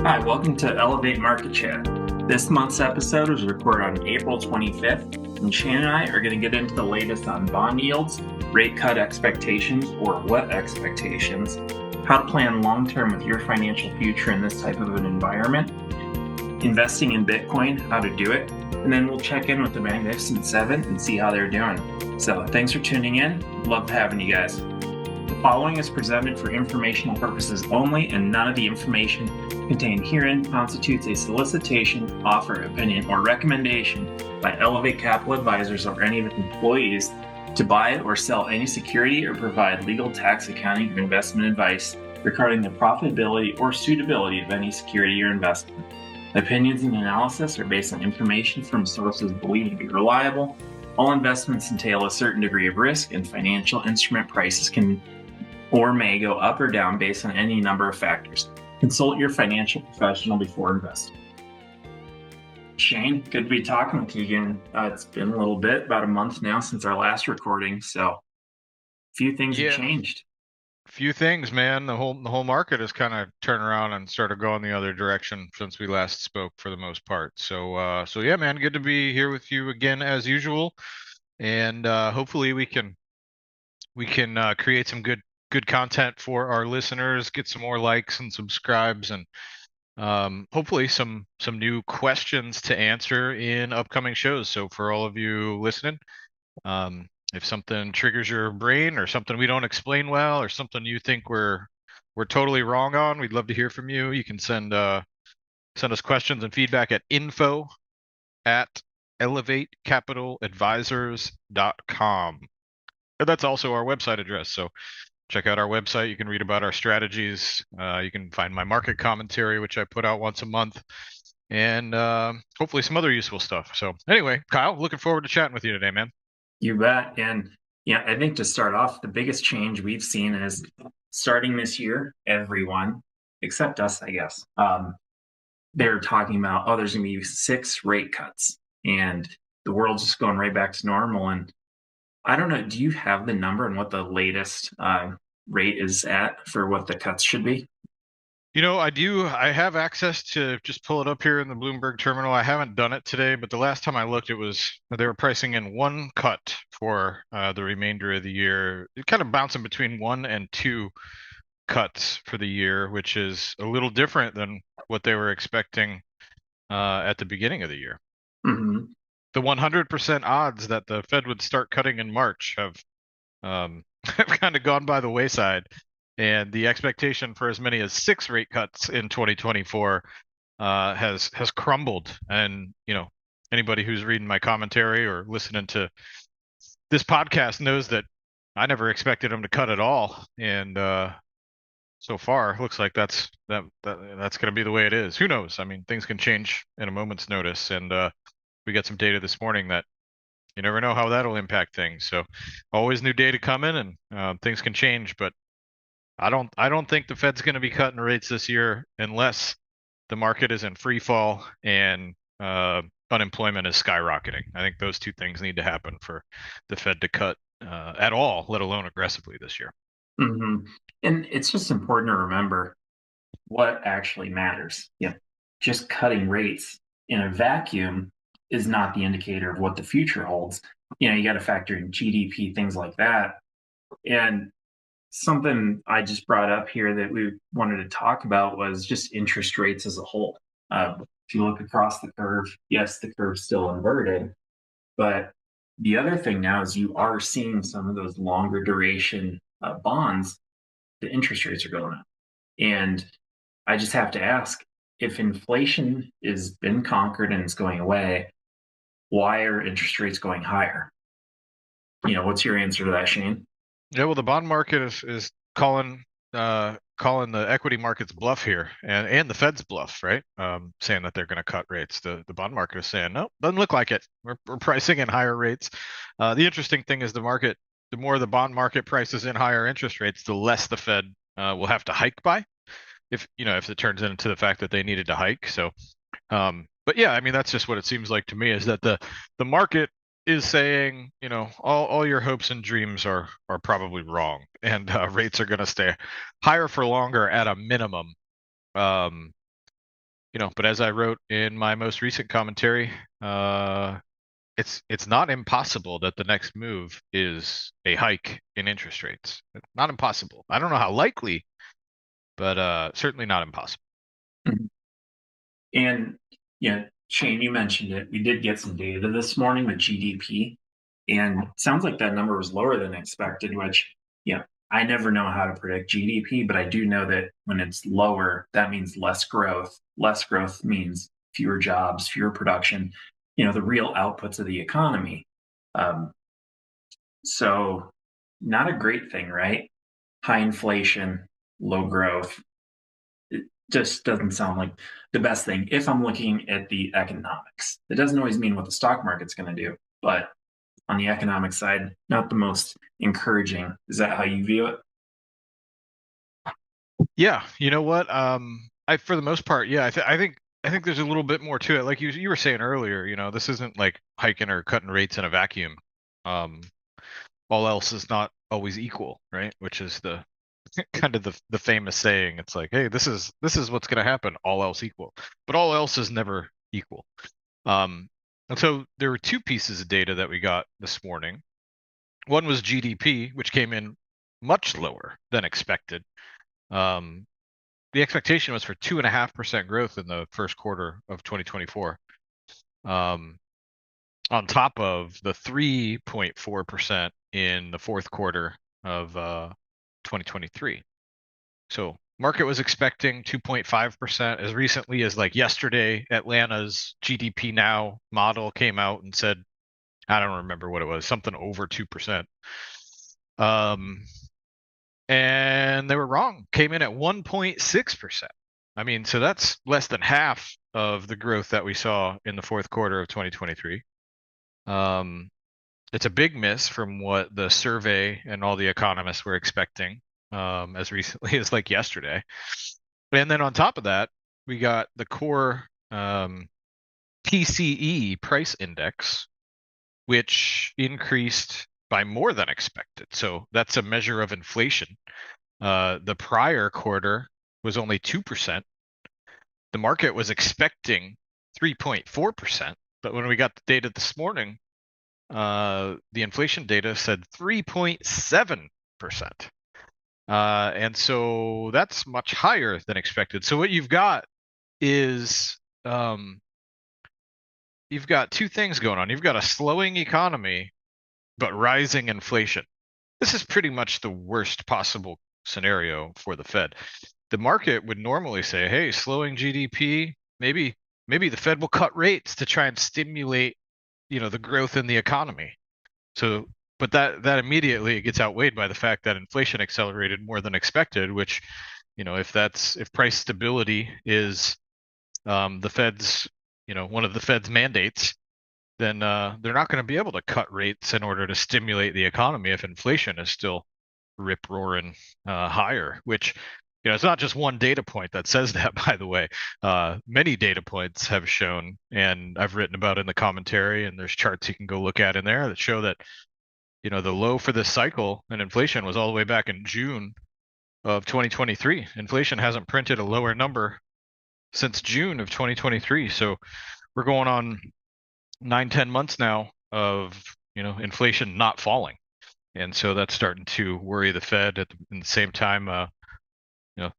Hi, welcome to Elevate Market Chat. This month's episode was recorded on April 25th, and Shane and I are going to get into the latest on bond yields, rate cut expectations, or what expectations, how to plan long-term with your financial future in this type of an environment, investing in Bitcoin, how to do it, and then we'll check in with the Magnificent Seven and see how they're doing. So thanks for tuning in. Love having you guys. The following is presented for informational purposes only, and none of the information contained herein constitutes a solicitation, offer, opinion, or recommendation by Elevate Capital Advisors or any of its employees to buy or sell any security or provide legal, tax, accounting, or investment advice regarding the profitability or suitability of any security or investment. Opinions and analysis are based on information from sources believed to be reliable. All investments entail a certain degree of risk, and financial instrument prices can or may go up or down based on any number of factors. Consult your financial professional before investing. Shane, good to be talking with you again. It's been a little bit, about a month now since our last recording, so a few things have changed. Few things, man. The whole market has kind of turned around and started going the other direction since we last spoke for the most part. So yeah, man, good to be here with you again as usual, and hopefully we can create some good content for our listeners, get some more likes and subscribes, and hopefully some new questions to answer in upcoming shows. So for all of you listening, if something triggers your brain or something we don't explain well or something you think we're totally wrong on, we'd love to hear from you. You can send us questions and feedback at info@elevatecapitaladvisors.com. And that's also our website address. So check out our website. You can read about our strategies. You can find my market commentary, which I put out once a month, and hopefully some other useful stuff. So anyway, Kyle, looking forward to chatting with you today, man. You bet. And yeah, I think to start off, the biggest change we've seen is starting this year, everyone, except us, I guess, they're talking about, oh, there's going to be 6 rate cuts and the world's just going right back to normal. And I don't know, do you have the number and what the latest rate is at for what the cuts should be? I do. I have access to just pull it up here in the Bloomberg terminal. I haven't done it today, but the last time I looked, they were pricing in 1 cut for the remainder of the year. It kind of bouncing between 1 and 2 cuts for the year, which is a little different than what they were expecting at the beginning of the year. Mm-hmm. The 100% odds that the Fed would start cutting in March have have kind of gone by the wayside. And the expectation for as many as 6 rate cuts in 2024 has crumbled. And anybody who's reading my commentary or listening to this podcast knows that I never expected them to cut at all. And so far, looks like that's going to be the way it is. Who knows? I mean, things can change in a moment's notice. And we got some data this morning that you never know how that'll impact things. So always new data coming, and things can change, but I don't think the Fed's going to be cutting rates this year unless the market is in free fall and unemployment is skyrocketing. I think those two things need to happen for the Fed to cut at all, let alone aggressively this year. Mm-hmm. And it's just important to remember what actually matters. Yeah, just cutting rates in a vacuum is not the indicator of what the future holds. You got to factor in GDP, things like that. And something I just brought up here that we wanted to talk about was just interest rates as a whole. If you look across the curve, yes, the curve's still inverted, but the other thing now is you are seeing some of those longer duration bonds, the interest rates are going up. And I just have to ask, if inflation has been conquered and it's going away, why are interest rates going higher? What's your answer to that, Shane? Yeah, well, the bond market is calling the equity market's bluff here, and the Fed's bluff, right? Saying that they're going to cut rates. The bond market is saying no, doesn't look like it. We're pricing in higher rates. The interesting thing is the more the bond market prices in higher interest rates, the less the Fed will have to hike by, if it turns into the fact that they needed to hike. So, but yeah, I mean that's just what it seems like to me, is that the market is saying, all your hopes and dreams are probably wrong, and rates are going to stay higher for longer at a minimum. but as I wrote in my most recent commentary, it's not impossible that the next move is a hike in interest rates. Not impossible. I don't know how likely, but certainly not impossible. Mhm. And yeah, Shane, you mentioned it. We did get some data this morning with GDP, and it sounds like that number was lower than expected, which, I never know how to predict GDP, but I do know that when it's lower, that means less growth. Less growth means fewer jobs, fewer production, the real outputs of the economy. Um, so, not a great thing, right? High inflation, low growth. It just doesn't sound like the best thing if I'm looking at the economics. It doesn't always mean what the stock market's going to do, but on the economic side, not the most encouraging. Is that how you view it? Yeah, you know what? I for the most part, yeah, I think there's a little bit more to it. Like you were saying earlier, this isn't like hiking or cutting rates in a vacuum. Um, all else is not always equal, right? Which is the kind of the famous saying. It's like, hey, this is what's going to happen, all else equal. But all else is never equal. Um, and so there were two pieces of data that we got this morning. One was GDP, which came in much lower than expected. Um, the expectation was for 2.5% growth in the first quarter of 2024, on top of the 3.4% in the fourth quarter of 2023. So market was expecting 2.5%. As recently as like yesterday, Atlanta's GDP Now model came out and said, I don't remember what it was, something over 2%. And they were wrong, came in at 1.6%. I mean, so that's less than half of the growth that we saw in the fourth quarter of 2023. It's a big miss from what the survey and all the economists were expecting, as recently as like yesterday. And then on top of that, we got the core PCE price index, which increased by more than expected. So that's a measure of inflation. The prior quarter was only 2%. The market was expecting 3.4%, but when we got the data this morning, the inflation data said 3.7%. And so that's much higher than expected. So what you've got is you've got two things going on. You've got a slowing economy, but rising inflation. This is pretty much the worst possible scenario for the Fed. The market would normally say, hey, slowing GDP, maybe the Fed will cut rates to try and stimulate, the growth in the economy. So, but that immediately gets outweighed by the fact that inflation accelerated more than expected, which, if price stability is the Fed's, one of the Fed's mandates, then they're not going to be able to cut rates in order to stimulate the economy if inflation is still rip roaring higher, which it's not just one data point that says that, by the way. Many data points have shown, and I've written about in the commentary, and there's charts you can go look at in there that show that the low for this cycle and inflation was all the way back in June of 2023. Inflation hasn't printed a lower number since June of 2023. So we're going on 9-10 months now of inflation not falling, and so that's starting to worry the Fed. In the same time,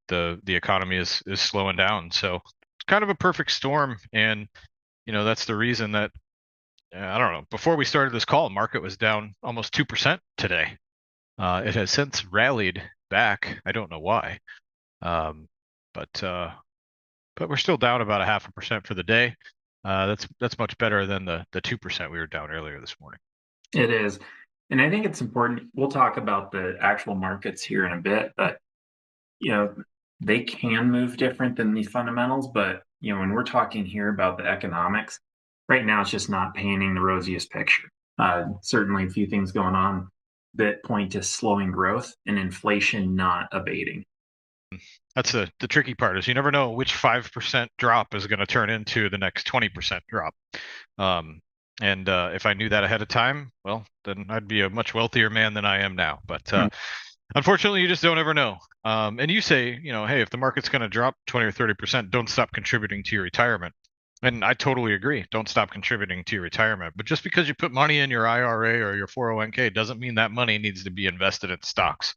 the economy is slowing down. So it's kind of a perfect storm, and that's the reason that I don't know. Before we started this call, market was down almost 2% today. It has since rallied back. I don't know why, um, but we're still down about 0.5% for the day. That's much better than the 2% we were down earlier this morning. It is. And I think it's important. We'll talk about the actual markets here in a bit, but you know, they can move different than the fundamentals. But when we're talking here about the economics, right now it's just not painting the rosiest picture. Certainly a few things going on that point to slowing growth and inflation not abating. That's the tricky part, is you never know which 5% drop is going to turn into the next 20% drop. And if I knew that ahead of time, well, then I'd be a much wealthier man than I am now. But Unfortunately, you just don't ever know. And you say, hey, if the market's going to drop 20 or 30%, don't stop contributing to your retirement. And I totally agree. Don't stop contributing to your retirement. But just because you put money in your IRA or your 401k doesn't mean that money needs to be invested in stocks,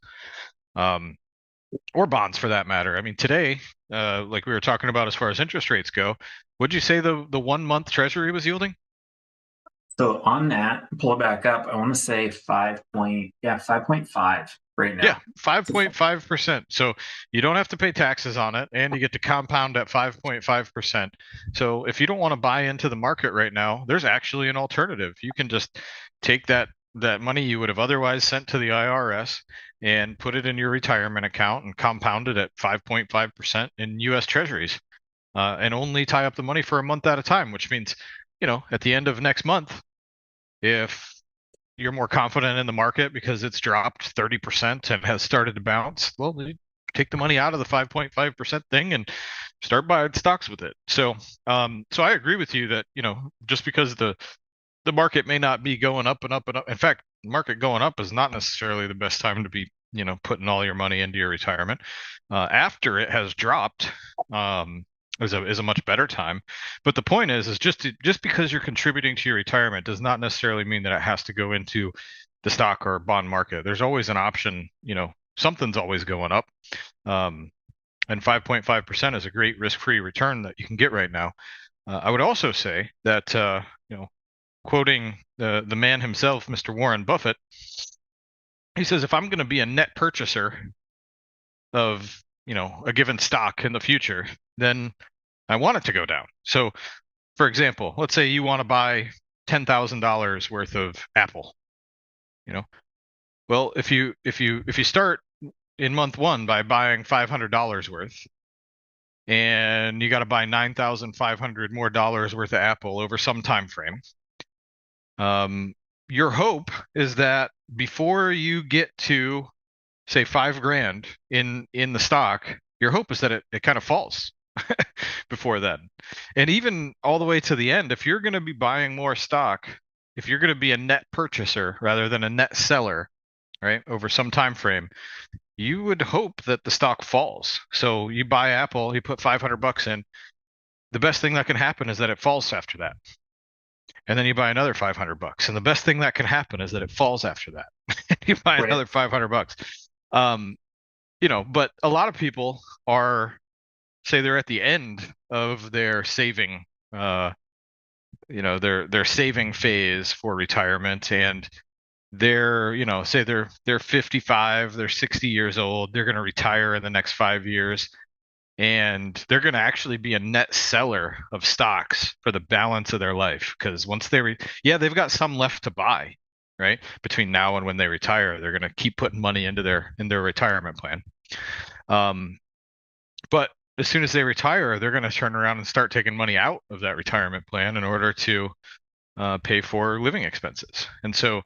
or bonds for that matter. I mean, today, like we were talking about as far as interest rates go, would you say the 1 month treasury was yielding? So on that, pull it back up. I want to say 5.5 right Yeah, now. 5.5%. So you don't have to pay taxes on it, and you get to compound at 5.5%. So if you don't want to buy into the market right now, there's actually an alternative. You can just take that money you would have otherwise sent to the IRS and put it in your retirement account and compound it at 5.5% in US Treasuries, and only tie up the money for a month at a time, which means, at the end of next month, if you're more confident in the market because it's dropped 30% and has started to bounce, well, you take the money out of the 5.5% thing and start buying stocks with it. So I agree with you that, just because the market may not be going up and up and up. In fact, market going up is not necessarily the best time to be, putting all your money into your retirement. After it has dropped, is a much better time. But the point is just because you're contributing to your retirement does not necessarily mean that it has to go into the stock or bond market. There's always an option. Something's always going up. And 5.5% is a great risk-free return that you can get right now. I would also say that, quoting the man himself, Mr. Warren Buffett, he says, if I'm going to be a net purchaser of, a given stock in the future, then I want it to go down. So, for example, let's say you want to buy $10,000 worth of Apple. Well, if you start in month one by buying $500 worth, and you got to buy 9,500 more dollars worth of Apple over some time frame, your hope is that before you get to, say, 5 grand in the stock, your hope is that it kind of falls before then. And even all the way to the end, if you're going to be buying more stock, if you're going to be a net purchaser rather than a net seller, right, over some time frame, you would hope that the stock falls. So you buy Apple, you put $500 in. The best thing that can happen is that it falls after that. And then you buy another $500, and the best thing that can happen is that it falls after that. You buy Right. another $500. But a lot of people say they're at the end of their saving, their saving phase for retirement, and say they're 55, they're 60 years old, they're going to retire in the next 5 years, and they're going to actually be a net seller of stocks for the balance of their life, because once they've got some left to buy, right, between now and when they retire. They're going to keep putting money into their retirement plan. But as soon as they retire, they're going to turn around and start taking money out of that retirement plan in order to pay for living expenses. And so,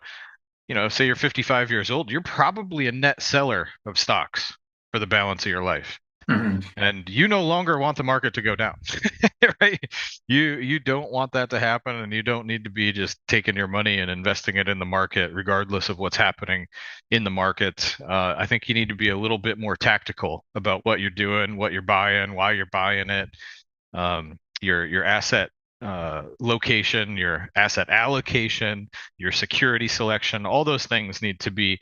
say you're 55 years old, you're probably a net seller of stocks for the balance of your life. Mhm. And you no longer want the market to go down, right? You don't want that to happen, and you don't need to be just taking your money and investing it in the market, regardless of what's happening in the market. I think you need to be a little bit more tactical about what you're doing, what you're buying, why you're buying it, your asset location, your asset allocation, your security selection. All those things need to be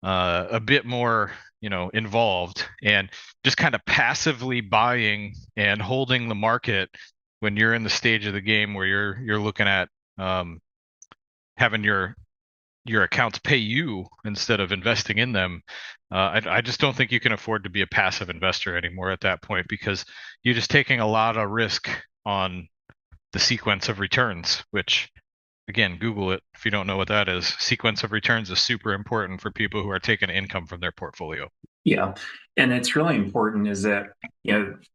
a bit more, involved, and just kind of passively buying and holding the market when you're in the stage of the game where you're looking at having your accounts pay you instead of investing in them. I just don't think you can afford to be a passive investor anymore at that point, because you're just taking a lot of risk on the sequence of returns, which, again, Google it if you don't know what that is. Sequence of returns is super important for people who are taking income from their portfolio. Yeah. And it's really important is that,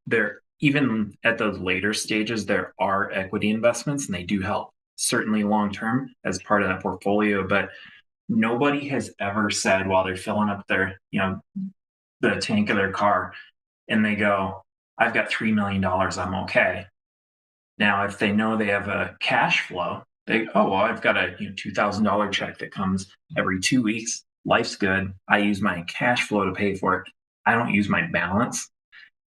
there, even at those later stages, there are equity investments and they do help certainly long term as part of that portfolio. But nobody has ever said while they're filling up their, the tank of their car and they go, I've got $3 million, I'm okay. Now, if they know they have a cash flow, oh, well, I've got a $2,000 check that comes every 2 weeks. life's good. I use my cash flow to pay for it. I don't use my balance.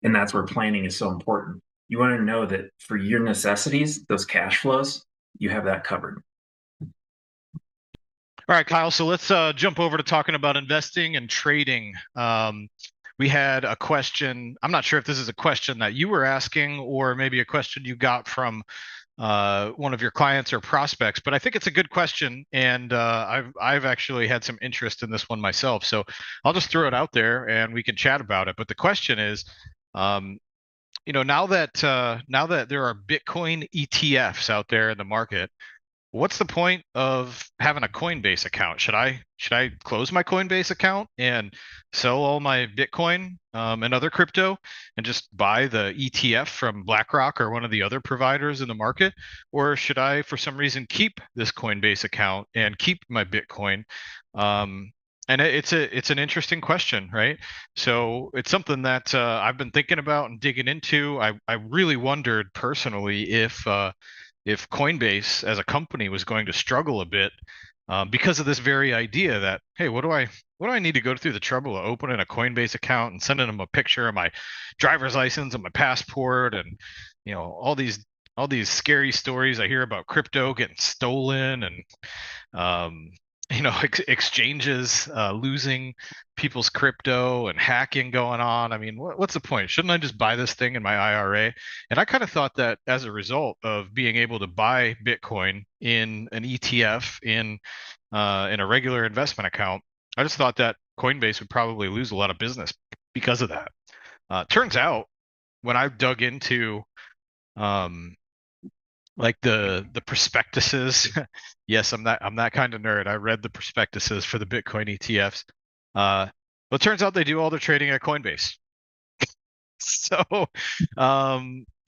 And that's where planning is so important. You want to know that for your necessities, those cash flows, you have that covered. All right, Kyle. So let's jump over to talking about investing and trading. We had a question. I'm not sure if this is a question that you were asking or maybe a question you got from one of your clients or prospects, but I think it's a good question, and I've actually had some interest in this one myself. So I'll just throw it out there, and we can chat about it. But the question is, um, now that there are Bitcoin ETFs out there in the market, what's the point of having a Coinbase account? Should I close my Coinbase account and sell all my Bitcoin and other crypto and just buy the ETF from BlackRock or one of the other providers in the market? Or should I, for some reason, keep this Coinbase account and keep my Bitcoin? And it's an interesting question, right? So it's something that I've been thinking about and digging into. I really wondered personally if Coinbase as a company was going to struggle a bit because of this very idea that, hey, what do I need to go through the trouble of opening a Coinbase account and sending them a picture of my driver's license and my passport and all these scary stories I hear about crypto getting stolen and um, exchanges losing people's crypto and hacking going on. I mean, what's the point? Shouldn't I just buy this thing in my IRA? And I kind of thought that as a result of being able to buy Bitcoin in an ETF in a regular investment account, I just thought that Coinbase would probably lose a lot of business because of that. Turns out when I dug into um, like the prospectuses. Yes, I'm that kind of nerd. I read the prospectuses for the Bitcoin ETFs. Well, it turns out they do all their trading at Coinbase. So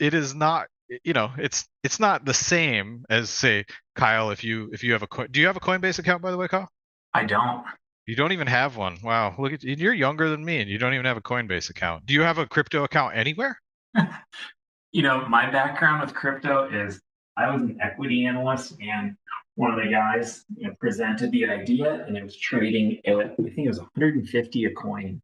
it is not, it's not the same as say Kyle. If you have do you have a Coinbase account by the way, Kyle? I don't. You don't even have one. Wow, look at you're younger than me and you don't even have a Coinbase account. Do you have a crypto account anywhere? My background with crypto is I was an equity analyst, and one of the guys presented the idea, and it was trading at, I think it was 150 a coin.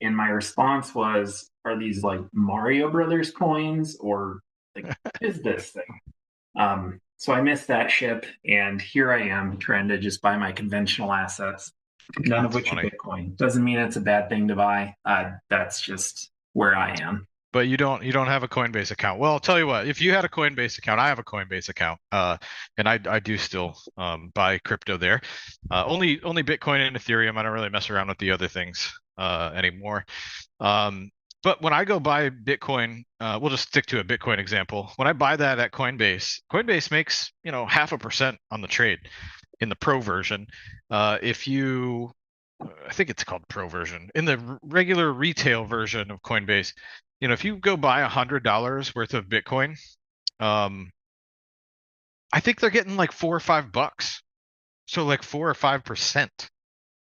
And my response was, are these like Mario Brothers coins, or like, what is this thing? So I missed that ship, and here I am trying to just buy my conventional assets, none of That's which are funny. Bitcoin. Doesn't mean it's a bad thing to buy. That's just where I am. But you don't have a Coinbase account. Well, I'll tell you what, if you had a Coinbase account, I have a Coinbase account. And I do still buy crypto there. Only Bitcoin and Ethereum. I don't really mess around with the other things anymore. Um, but when I go buy Bitcoin, we'll just stick to a Bitcoin example. When I buy that at Coinbase, Coinbase makes, 0.5% on the trade in the pro version. If you I think it's called Pro version. In the regular retail version of Coinbase, if you go buy $100 worth of Bitcoin, um, I think they're getting like $4 or $5. So like 4 or 5%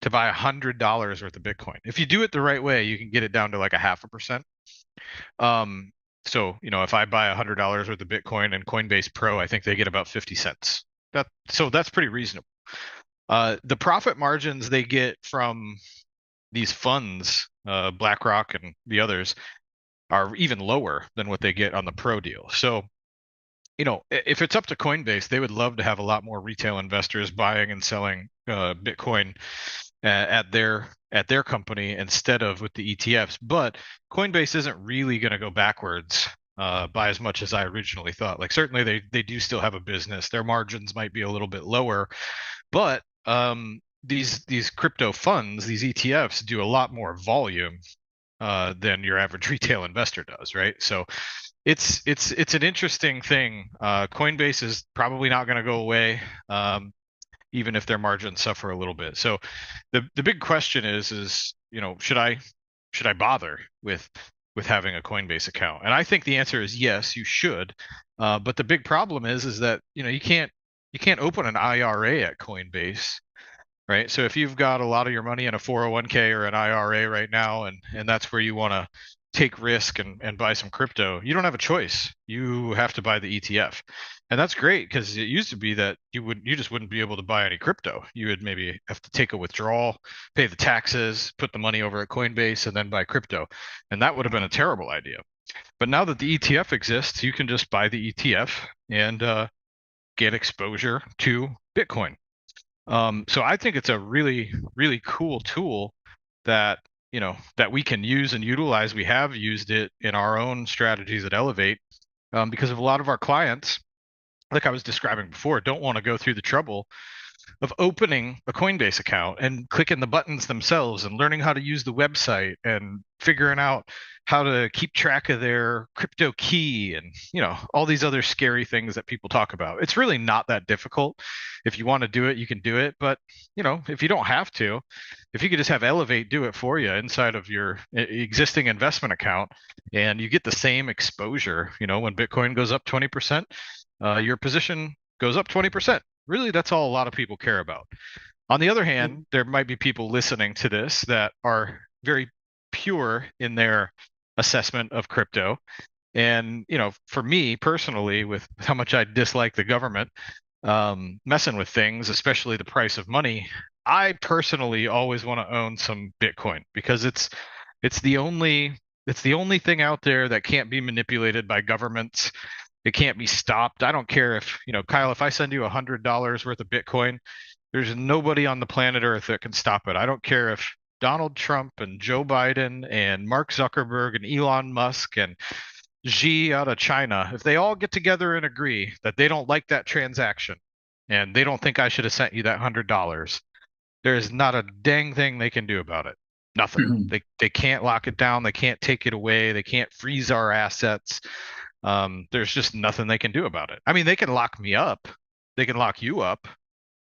to buy $100 worth of Bitcoin. If you do it the right way, you can get it down to like a 0.5%. So if I buy $100 worth of Bitcoin and Coinbase Pro, I think they get about 50 cents. So that's pretty reasonable. The profit margins they get from these funds, BlackRock and the others, are even lower than what they get on the pro deal. So, if it's up to Coinbase, they would love to have a lot more retail investors buying and selling Bitcoin at their company instead of with the ETFs. But Coinbase isn't really going to go backwards by as much as I originally thought. Like certainly they do still have a business. Their margins might be a little bit lower, but these crypto funds, these ETFs, do a lot more volume than your average retail investor does, right? So it's an interesting thing. Coinbase is probably not going to go away, even if their margins suffer a little bit. So the big question is should I bother with having a Coinbase account? And I think the answer is yes, you should. But the big problem is that you can't open an IRA at Coinbase, right? So if you've got a lot of your money in a 401k or an IRA right now, and that's where you want to take risk and buy some crypto, you don't have a choice. You have to buy the ETF. And that's great because it used to be that you just wouldn't be able to buy any crypto. You would maybe have to take a withdrawal, pay the taxes, put the money over at Coinbase, and then buy crypto. And that would have been a terrible idea. But now that the ETF exists, you can just buy the ETF and get exposure to Bitcoin. So I think it's a really, really cool tool that that we can use and utilize. We have used it in our own strategies at Elevate, because of a lot of our clients, like I was describing before, don't want to go through the trouble of opening a Coinbase account and clicking the buttons themselves and learning how to use the website and figuring out how to keep track of their crypto key and all these other scary things that people talk about. It's really not that difficult. If you want to do it, you can do it. But if you don't have to, if you could just have Elevate do it for you inside of your existing investment account, and you get the same exposure, when Bitcoin goes up 20%, your position goes up 20%. Really, that's all a lot of people care about. On the other hand, there might be people listening to this that are very pure in their assessment of crypto. And, for me personally, with how much I dislike the government messing with things, especially the price of money, I personally always want to own some Bitcoin because it's the only thing out there that can't be manipulated by governments. It can't be stopped. I don't care if, Kyle, if I send you $100 worth of Bitcoin, there's nobody on the planet Earth that can stop it. I don't care if Donald Trump and Joe Biden and Mark Zuckerberg and Elon Musk and Xi out of China, if they all get together and agree that they don't like that transaction and they don't think I should have sent you that $100, there is not a dang thing they can do about it. Nothing. Mhm. They can't lock it down. They can't take it away. They can't freeze our assets. There's just nothing they can do about it. I mean, they can lock me up, they can lock you up,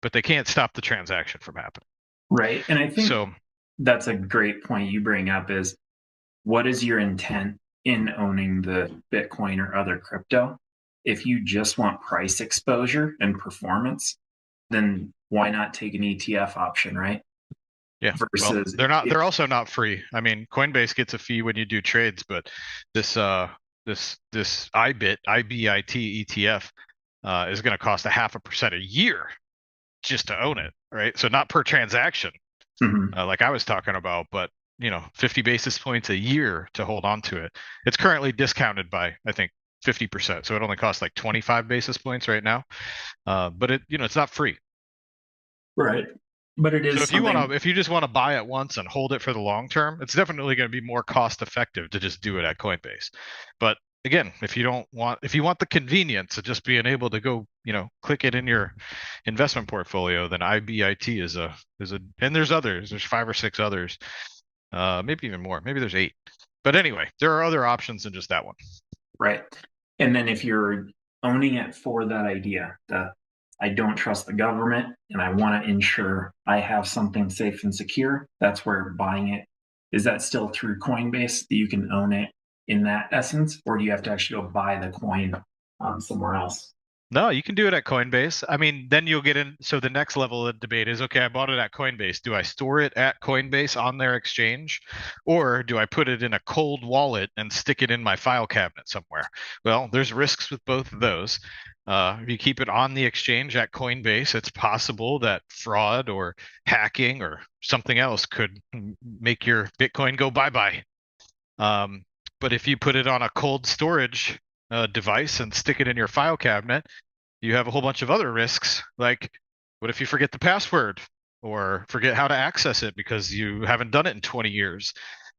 but they can't stop the transaction from happening. Right. And I think So, that's a great point you bring up is what is your intent in owning the Bitcoin or other crypto? If you just want price exposure and performance, then why not take an ETF option, right? yeah, well, Versus they're also not free. I mean, Coinbase gets a fee when you do trades, but this IBIT ETF is going to cost 0.5% a year just to own it, right? So not per transaction, Mhm. like I was talking about, but 50 basis points a year to hold on to it. It's currently discounted by, I think, 50%. So it only costs like 25 basis points right now. But it's not free. Right. But it So is something. if you just want to buy it once and hold it for the long term, it's definitely going to be more cost effective to just do it at Coinbase. But again, if you want the convenience of just being able to go, click it in your investment portfolio, then IBIT and there's others. There's 5 or 6 others, maybe even more. Maybe there's 8. But anyway, there are other options than just that one. Right. And then if you're owning it for that idea, the I don't trust the government and I want to ensure I have something safe and secure, that's where buying it is that still through Coinbase that you can own it in that essence, or do you have to actually go buy the coin somewhere else? No, you can do it at Coinbase. I mean, then you'll get in. So the next level of debate is, okay, I bought it at Coinbase. Do I store it at Coinbase on their exchange, or do I put it in a cold wallet and stick it in my file cabinet somewhere? Well, there's risks with both of those. If you keep it on the exchange at Coinbase, it's possible that fraud or hacking or something else could make your Bitcoin go bye-bye. Um, but if you put it on a cold storage device and stick it in your file cabinet, you have a whole bunch of other risks. Like, what if you forget the password or forget how to access it because you haven't done it in 20 years?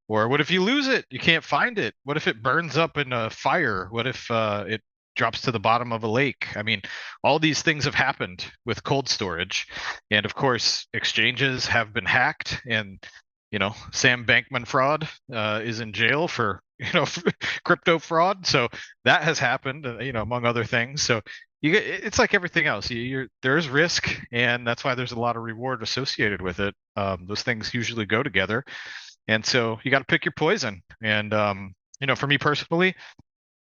Or what if you lose it? You can't find it. What if it burns up in a fire? What if it drops to the bottom of a lake? I mean, all these things have happened with cold storage. And of course, exchanges have been hacked, and Sam Bankman-Fried is in jail for crypto fraud. So that has happened, among other things. So it's like everything else. There's risk, and that's why there's a lot of reward associated with it. Those things usually go together, and so you got to pick your poison. And for me personally,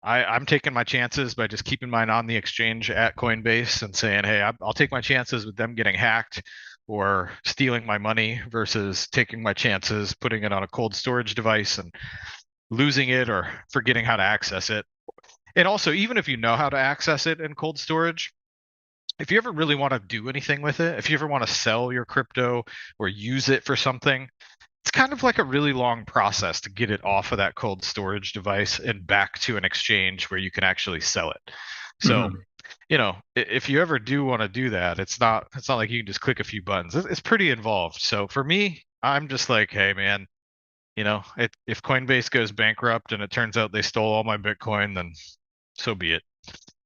I'm taking my chances by just keeping mine on the exchange at Coinbase and saying, hey, I'll take my chances with them getting hacked or stealing my money versus taking my chances putting it on a cold storage device and losing it or forgetting how to access it. And also, even if you know how to access it in cold storage, if you ever really want to do anything with it, if you ever want to sell your crypto or use it for something, it's kind of like a really long process to get it off of that cold storage device and back to an exchange where you can actually sell it. So, Mhm. if you ever do want to do that, it's not like you can just click a few buttons. It's pretty involved. So for me, I'm just like, hey man, if Coinbase goes bankrupt and it turns out they stole all my Bitcoin, then so be it.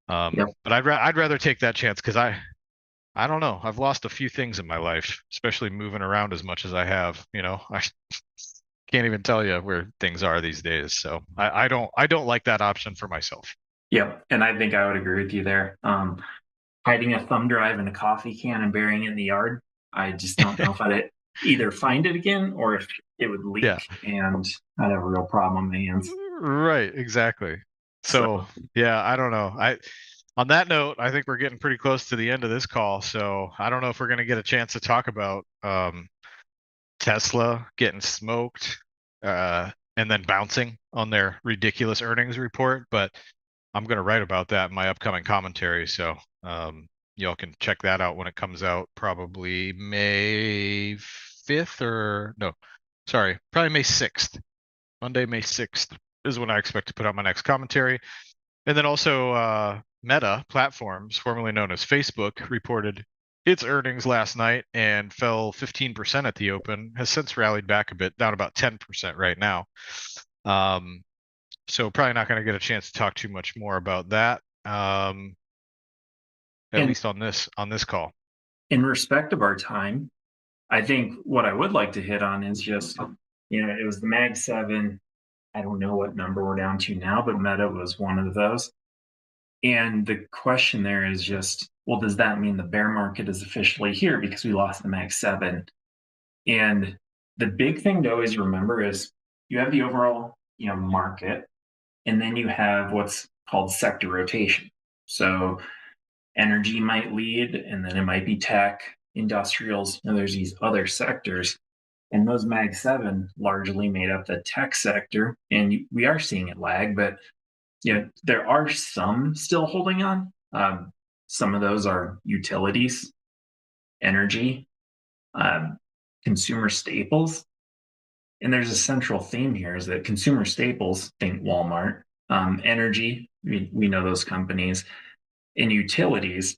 Yep. But I'd rather take that chance because I don't know. I've lost a few things in my life, especially moving around as much as I have. I can't even tell you where things are these days. So I don't like that option for myself. Yep. And I think I would agree with you there. Hiding a thumb drive in a coffee can and burying it in the yard, I just don't know if I'd either find it again or if it would Yeah, leak and I'd have a real problem on my hands. right, exactly. So, So yeah, I don't know. On that note, I think we're getting pretty close to the end of this call. So I don't know if we're going to get a chance to talk about Tesla getting smoked, and then bouncing on their ridiculous earnings report, but I'm going to write about that in my upcoming commentary. So y'all can check that out when it comes out, probably May 5th or no, sorry, probably May 6th. Monday, May 6th is when I expect to put out my next commentary. And then also, Meta Platforms, formerly known as Facebook, reported its earnings last night and fell 15% at the open, has since rallied back a bit, down about 10% right now. Um, so probably not going to get a chance to talk too much more about that, at and least on this call. in respect of our time, I think what I would like to hit on is just, it was the Mag 7. I don't know what number we're down to now, but Meta was one of those. And the question there is just, well, does that mean the bear market is officially here because we lost the Mag 7? And the big thing to always remember is you have the overall, market, and then you have what's called sector rotation. So energy might lead, and then it might be tech, industrials, and there's these other sectors. And those Mag 7 largely made up the tech sector. And we are seeing it lag, but there are some still holding on. Some of those are utilities, energy, um, consumer staples. And there's a central theme here is that consumer staples, think Walmart, energy, we know those companies, and utilities,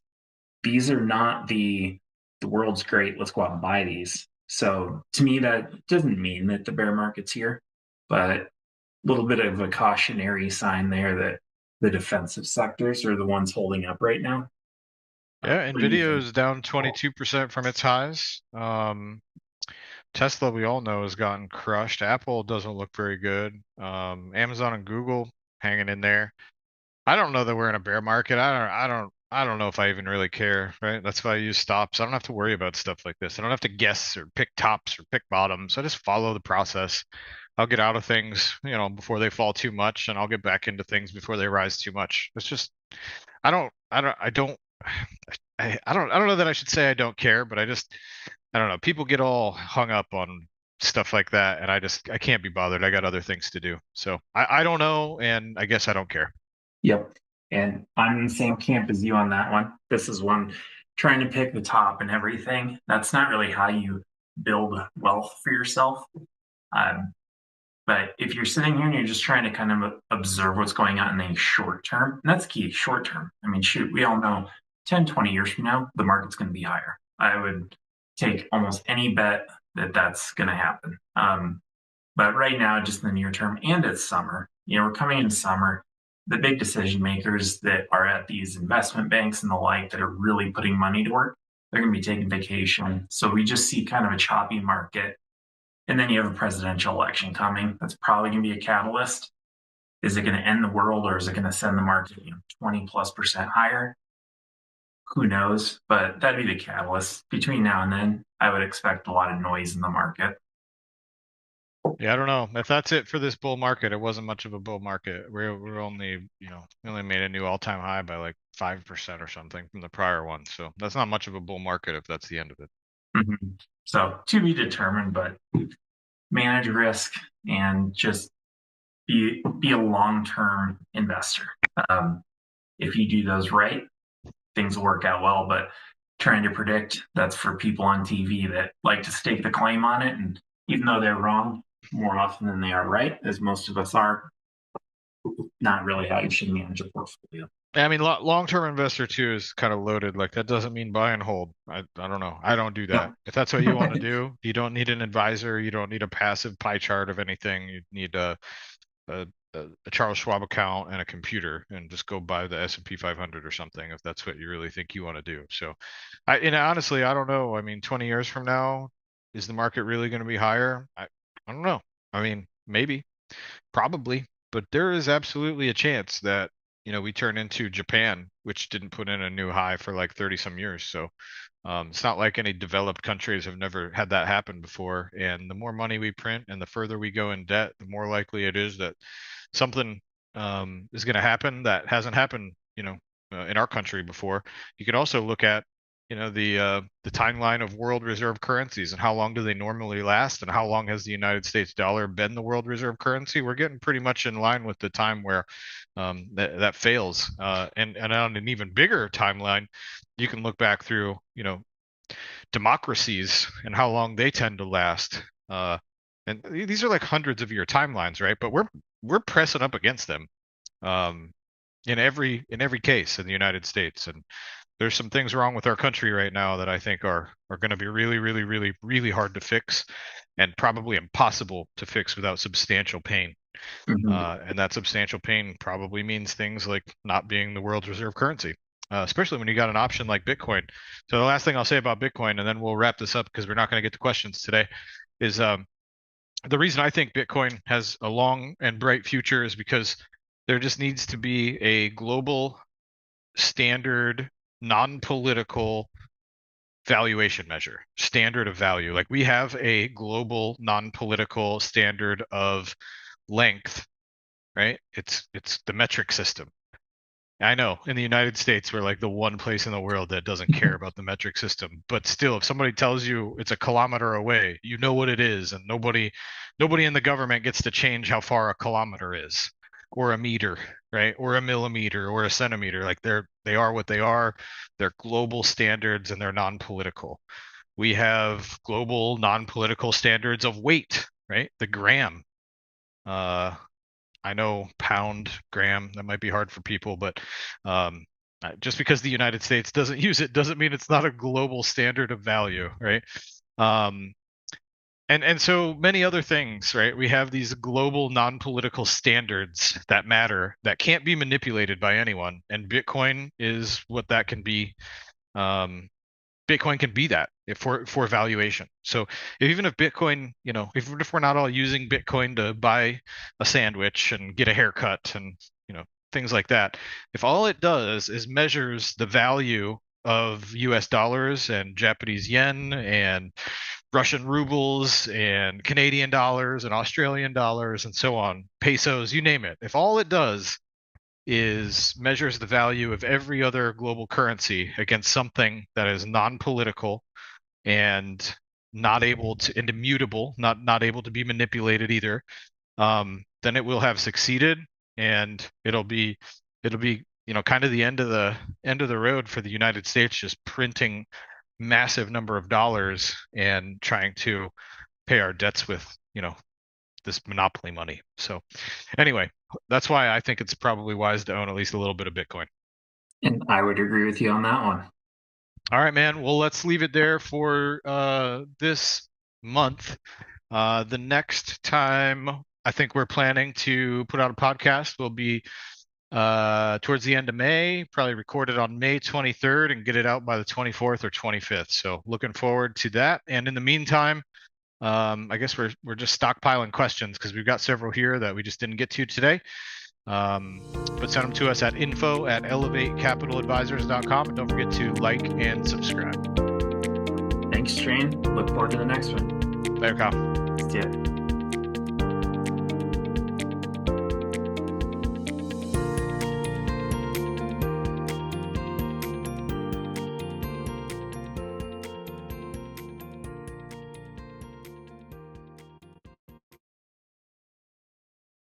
these are not the world's great, let's go out and buy these. So to me, that doesn't mean that the bear market's here, but a little bit of a cautionary sign there that the defensive sectors are the ones holding up right now. Yeah, What do you Nvidia think? is down 22% from its highs. Tesla, we all know, has gotten crushed. Apple doesn't look very good. Amazon and Google hanging in there. I don't know that we're in a bear market. I don't know if I even really care, right? That's why I use stops. I don't have to worry about stuff like this. I don't have to guess or pick tops or pick bottoms. I just follow the process. I'll get out of things, before they fall too much, and I'll get back into things before they rise too much. It's just I don't know that I should say I don't care, but I don't know. People get all hung up on stuff like that, and I can't be bothered. I got other things to do. So I don't know, and I guess I don't care. Yep. And I'm in the same camp as you on that one. This is one trying to pick the top and everything. That's not really how you build wealth for yourself. Um, but if you're sitting here and you're just trying to kind of observe what's going on in the short term, and that's key, short term. I mean, shoot, we all know 10, 20 years from now, the market's going to be higher. I would take almost any bet that that's going to happen. But right now, just in the near term, and it's summer, we're coming into summer. The big decision makers that are at these investment banks and the like that are really putting money to work, they're going to be taking vacation. So we just see kind of a choppy market. And then you have a presidential election coming. That's probably going to be a catalyst. Is it going to end the world or is it going to send the market 20+% higher? Who knows? But that'd be the catalyst. Between now and then, I would expect a lot of noise in the market. Yeah, I don't know. If that's it for this bull market, it wasn't much of a bull market. We're only, we only made a new all-time high by like 5% or something from the prior one. So that's not much of a bull market if that's the end of it. Mhm. So to be determined, but manage risk and just be a long-term investor. If you do those right, things will work out well. But trying to predict, that's for people on TV that like to stake the claim on it. And even though they're wrong more often than they are right, as most of us are, not really how you should manage a portfolio. I mean, long-term investor too is kind of loaded. Like that doesn't mean buy and hold. I don't know. I don't do that. No. If that's what you want to do, you don't need an advisor. You don't need a passive pie chart of anything. You need a, a Charles Schwab account and a computer, and just go buy the S&P 500 or something if that's what you really think you want to do. So, honestly, I don't know. I mean, 20 years from now, is the market really going to be higher? I don't know. I mean, maybe, probably, but there is absolutely a chance that we turn into Japan, which didn't put in a new high for like 30 some years. So it's not like any developed countries have never had that happen before. And the more money we print and the further we go in debt, the more likely it is that something is going to happen that hasn't happened, in our country before. You could also look at, the timeline of world reserve currencies and how long do they normally last, and how long has the United States dollar been the world reserve currency. We're getting pretty much in line with the time where that fails. And on an even bigger timeline, you can look back through, democracies and how long they tend to last. And these are like hundreds of year timelines, right? But we're pressing up against them in every case in the United States. And there's some things wrong with our country right now that I think are going to be really, really, really, really hard to fix, and probably impossible to fix without substantial pain. And that substantial pain probably means things like not being the world's reserve currency, especially when you got an option like Bitcoin. So the last thing I'll say about Bitcoin, and then we'll wrap this up because we're not going to get to questions today, is the reason I think Bitcoin has a long and bright future is because there just needs to be a global standard non-political valuation measure, standard of value. Like we have a global non-political standard of length, right? It's the metric system. I know in the United States, we're like the one place in the world that doesn't care about the metric system. But still, if somebody tells you it's a kilometer away, you know what it is, and nobody in the government gets to change how far a kilometer is, or a meter, right? Or a millimeter or a centimeter. Like they are what they are. They're global standards and they're non-political. We have global non-political standards of weight, right? The gram. I know pound, gram, that might be hard for people, but just because the United States doesn't use it doesn't mean it's not a global standard of value, right? And so many other things, right? We have these global non-political standards that matter, that can't be manipulated by anyone. And Bitcoin is what that can be. Bitcoin can be that for valuation. So even if Bitcoin, even if we're not all using Bitcoin to buy a sandwich and get a haircut and, things like that, if all it does is measures the value of US dollars and Japanese yen and Russian rubles and Canadian dollars and Australian dollars and so on, pesos, you name it. If all it does is measures the value of every other global currency against something that is non-political and and immutable, not able to be manipulated either, then it will have succeeded, and it'll be kind of the end of the road for the United States, just printing massive number of dollars and trying to pay our debts with this monopoly money. So anyway, that's why I think it's probably wise to own at least a little bit of Bitcoin. And I would agree with you on that one. All right, man. Well, let's leave it there for this month. The next time I think we're planning to put out a podcast will be towards the end of May, probably recorded on May 23rd and get it out by the 24th or 25th. So looking forward to that. And in the meantime, I guess we're just stockpiling questions because we've got several here that we just didn't get to today. But send them to us at info@elevatecapitaladvisors.com, and don't forget to like and subscribe. Thanks, Shane. Look forward to the next one. Later, Kyle. See ya.